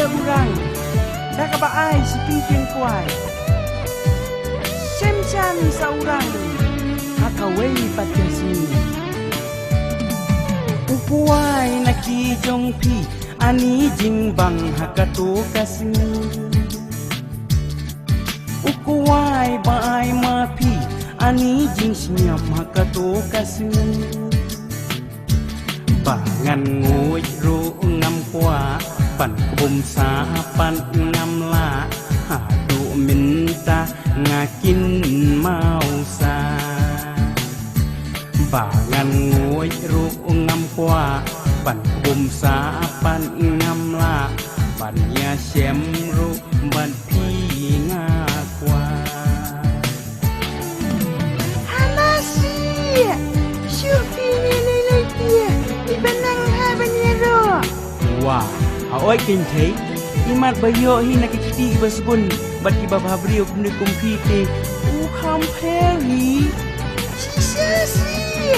urang. Dah ka baai si pingping kuai. Semcan sa urang. Hakaway patya sini. Ukuai naki jong pi ani jimbang hakato kasini. Ukuai baai mapi ani jing senyap hakato kasini. Bangan nguy ru ngam kwa pan kubum sa pan ngam la hadu minta ngakin mau sa. Bangan nguy ru ngam kwa pan kubum sa pan ngam la pan ya sem ru ban pi nga kwa. Hamasi, syupi ni lagi. Ibanang ha banyero. Wah, awak kentai imat bayo hi nakikiti ibasbon bat kiba babri ok ni kompite u kamperi Sisi.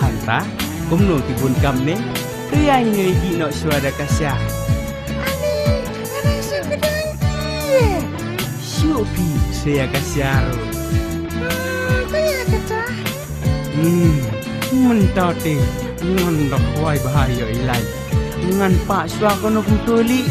hanta kumno tibun kamne kaya ni di no suara kasya Ani, ngarang sugedang ki. syupi saya kasyaro Kaya kata. mentate ngan dak wai bahaya ilai ngan pak swa kono kutuli